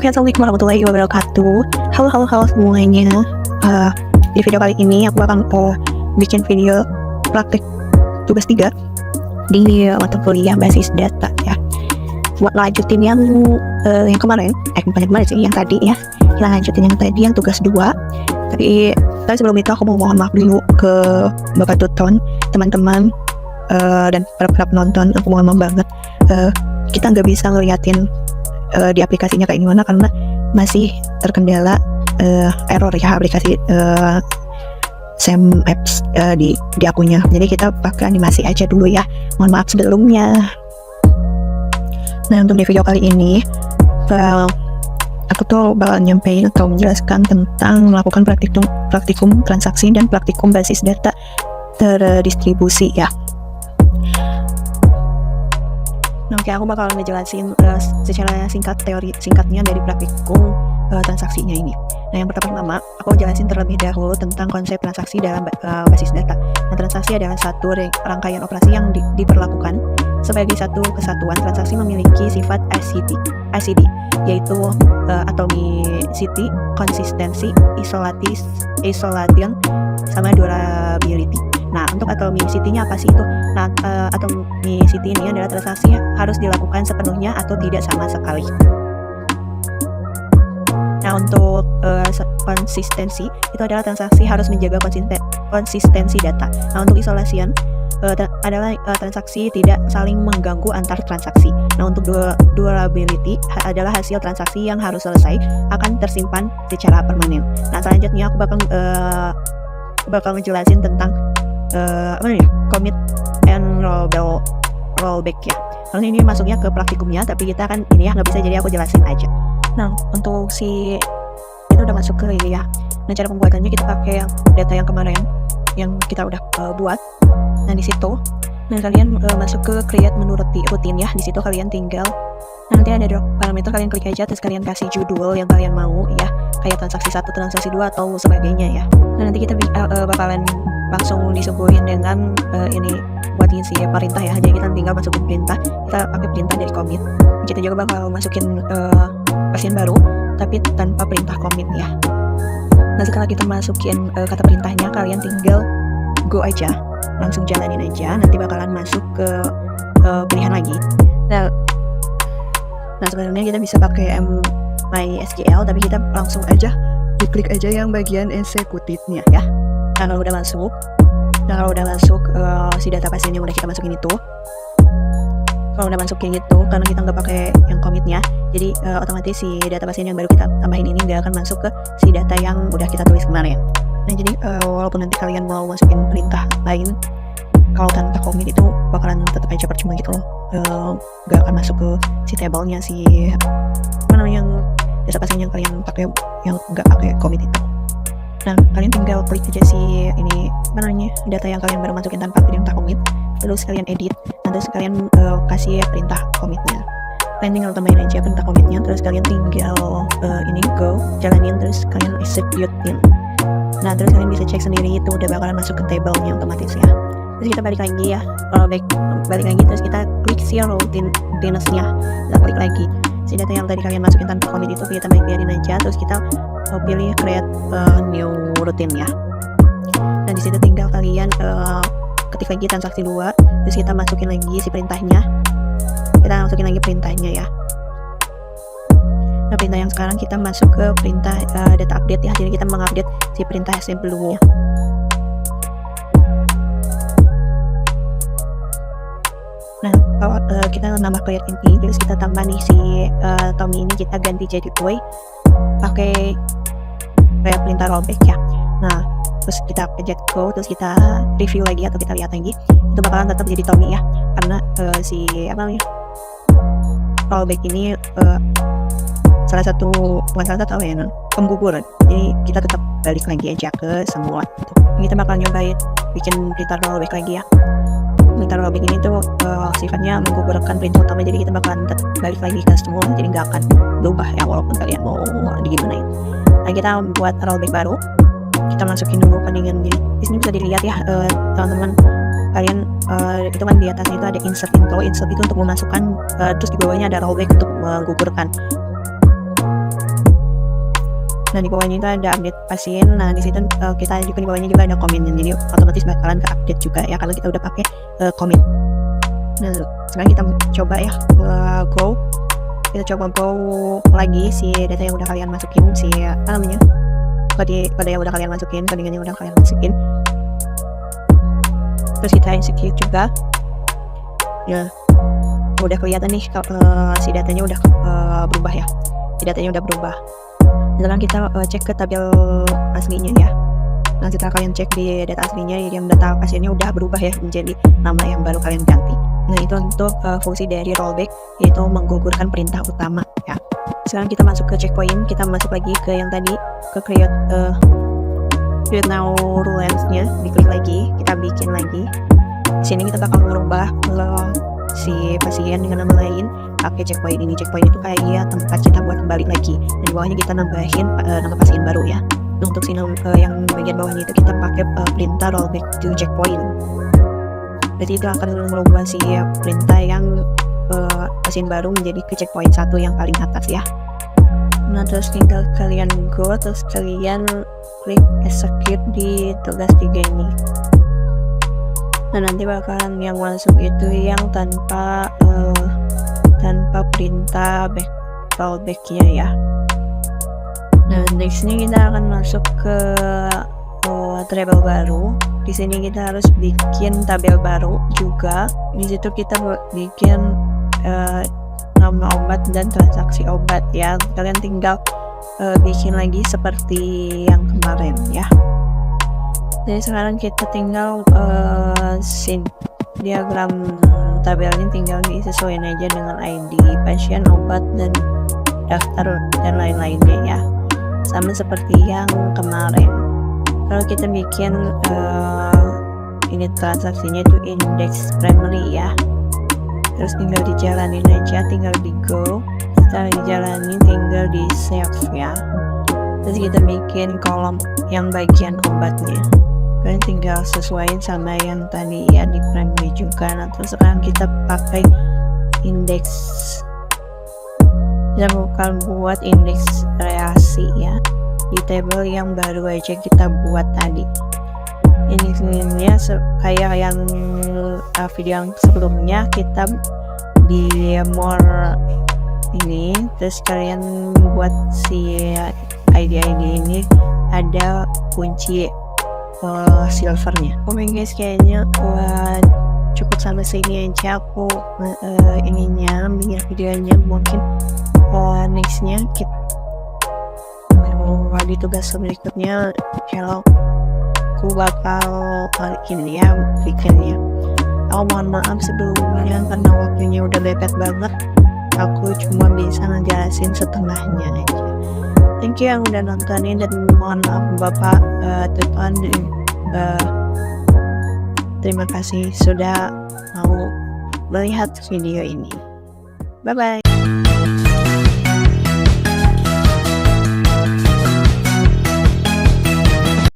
Oke, assalamualaikum warahmatullahi wabarakatuh. Halo semuanya. Di video kali ini aku akan bikin video praktik tugas 3 di mata kuliah basis data ya. Buat lanjutin yang kemarin, bukan kemarin sih, yang tadi ya. Kita lanjutin yang tadi, yang tugas 2. Tapi sebelum itu aku mau mohon maaf dulu ke Bapak Tuton, teman-teman, dan para penonton. Aku mohon maaf banget. Kita nggak bisa ngeliatin di aplikasinya kayak gimana karena masih terkendala error ya aplikasi Sam Apps di akunnya. Jadi kita pakai animasi aja dulu ya. Mohon maaf sebelumnya. Nah, untuk di video kali ini aku tuh bakal nyampein atau menjelaskan tentang melakukan praktikum transaksi dan praktikum basis data terdistribusi ya. Nah, oke, aku bakal ngejelasin secara singkatnya dari praktikum transaksinya ini. Nah, yang pertama aku jelasin terlebih dahulu tentang konsep transaksi dalam basis data. Nah, transaksi adalah satu rangkaian operasi yang diperlakukan sebagai satu kesatuan. Transaksi memiliki sifat ICD, yaitu atomicity, konsistensi, isolation, sama durability. Nah, untuk atomicity-nya apa sih itu? Nah, atomicity ini adalah transaksi harus dilakukan sepenuhnya atau tidak sama sekali. Nah, untuk konsistensi itu adalah transaksi harus menjaga konsistensi data. Nah, untuk isolation adalah transaksi tidak saling mengganggu antar transaksi. Nah, untuk durability adalah hasil transaksi yang harus selesai akan tersimpan secara permanen. Nah, selanjutnya aku bakal ngejelasin tentang commit and rollback ya. Karena ini masuknya ke praktikumnya, tapi kita kan ini ya nggak bisa, jadi aku jelasin aja. Nah, untuk itu udah masuk ke ini ya. Nah, cara pembuatannya kita pakai data yang kemarin yang kita udah buat. Nah, di situ, nah kalian masuk ke create menu rutin ya. Di situ kalian tinggal, nanti ada parameter, kalian klik aja, terus kalian kasih judul yang kalian mau ya, kayak transaksi 1, transaksi 2 atau sebagainya ya. Nah, nanti kita bakalan langsung disuguhin dengan ini buat isi perintah ya. Jadi kita tinggal masukin perintah, kita pakai perintah dari commit. Kita juga bakal masukin pasien baru tapi tanpa perintah commit ya. Nah, setelah kita masukin kata perintahnya, kalian tinggal go aja, langsung jalanin aja. Nanti bakalan masuk ke pilihan lagi. Nah, sebenarnya kita bisa pakai MySQL, tapi kita langsung aja diklik aja yang bagian eksekutifnya ya. Nah, kalau udah masuk si data pasien yang udah kita masukin itu, kalau udah masuk kayak gitu, karena kita nggak pakai yang commitnya, jadi otomatis si data pasien yang baru kita tambahin ini nggak akan masuk ke si data yang udah kita tulis kemarin. Nah, jadi walaupun nanti kalian mau masukin perintah lain, kalau tanpa commit itu bakalan tetap aja percuma gitu loh. Nggak akan masuk ke si tabelnya si yang data pasien yang kalian pakai, yang nggak pakai commit itu. Nah, kalian tinggal klik aja si ini data yang kalian baru masukin tanpa perintah commit, terus kalian edit, terus kalian kasih perintah commitnya. Kalian tinggal tambahin aja perintah commitnya, terus kalian tinggal go jalanin, terus kalian executein. Nah, terus kalian bisa cek sendiri itu udah bakalan masuk ke tabelnya otomatis ya. Terus kita balik lagi ya, balik lagi, terus kita klik si routiness-nya, kita klik lagi si data yang tadi kalian masukin tanpa commit itu, kita biarin aja, terus kita pilih create new routine ya. Dan di situ tinggal kalian ketik lagi transaksi 2, terus kita masukin lagi si perintahnya, ya. Nah, perintah yang sekarang kita masuk ke perintah data update ya, jadi kita mengupdate si perintah sebelumnya. Nah, kalau kita nambah create ini, terus kita tambah nih si Tommy ini, kita ganti jadi boy pakai kayak perintah rollback ya. Nah, terus kita pencet go, terus kita review lagi atau kita lihat lagi, itu bakalan tetap jadi Tommy ya, karena si rollback ini pengguguran. Jadi kita tetap balik lagi aja ke semula gitu. Kita bakal nyobain bikin perintah rollback lagi ya. Perintah rollback ini tuh sifatnya menggugurkan perintah utama, jadi kita bakalan balik lagi ke semula, jadi nggak akan berubah ya walaupun kalian mau digimanain. Nah, kita buat rollback baru, kita masukin dulu pendingan. Jadi di sini bisa dilihat ya teman-teman, kalian itu kan di atasnya itu ada insert info. Insert itu untuk memasukkan, terus di bawahnya ada rollback untuk menggugurkan. Nah di bawahnya itu ada update pasien. Nah di situ kita juga di bawahnya juga ada komennya, jadi otomatis bakalan ke update juga ya kalau kita udah pakai komen. Nah sekarang kita coba ya kita coba go lagi si data yang udah kalian masukin, si apa namanya, kode yang udah kalian masukin, codingan yang udah kalian masukin. Terus kita execute juga. Ya udah kelihatan nih si datanya udah berubah ya, si datanya udah berubah. Sekarang kita cek ke tabel aslinya ya. Nah setelah kalian cek di data aslinya, yang data pasiennya udah berubah ya menjadi nama yang baru kalian ganti. Nah itu untuk fungsi dari rollback, yaitu menggugurkan perintah utama ya. Sekarang kita masuk ke checkpoint, kita masuk lagi ke yang tadi, ke create now rules-nya, diklik lagi, kita bikin lagi. Di sini kita bakal merubah si pasien dengan nama lain pakai checkpoint ini. Checkpoint itu kayak tempat kita buat kembali lagi. Dan di bawahnya kita nambahin nama pasien baru ya. Untuk yang bagian bawahnya itu kita pakai perintah rollback to checkpoint. Berarti itu akan merubah si perintah yang pasien baru menjadi ke checkpoint 1 yang paling atas ya. Nah terus tinggal kalian go, terus kalian klik execute di tugas 3 ini. Nah nanti bakalan yang masuk itu yang tanpa perintah rollback-nya ya. Nah nextnya kita akan masuk ke tabel baru. Di sini kita harus bikin tabel baru juga. Di situ kita bikin nama obat dan transaksi obat ya. Kalian tinggal bikin lagi seperti yang kemarin ya. Jadi sekarang kita tinggal diagram tabelnya tinggal disesuaikan aja dengan ID pasien, obat, dan daftar dan lain-lainnya ya, sama seperti yang kemarin. Kalau kita bikin ini transaksinya itu index primary ya, terus tinggal dijalanin aja, tinggal di go, setelah dijalanin tinggal di save ya. Terus kita bikin kolom yang bagian obatnya, kalian tinggal sesuaiin sama yang tadi ya di primary juga. Nah terus sekarang kita pakai indeks, kita bakal buat indeks reaksi ya di table yang baru aja kita buat tadi. Ini sebenarnya kayak yang video yang sebelumnya, kita di more ini, terus kalian buat si ID ini ada kunci silvernya. Oke guys, kayaknya cukup sampai sini aja aku ininya bikin videonya. Mungkin nextnya kita di tugas berikutnya kalau aku bakal ini ya bikinnya. Aku mohon maaf sebelumnya karena waktunya udah mepet banget, aku cuma bisa ngejelasin setengahnya aja. Thank you yang udah nontonin, dan mohon maaf Bapak Tuan, terima kasih sudah mau melihat video ini. Bye bye.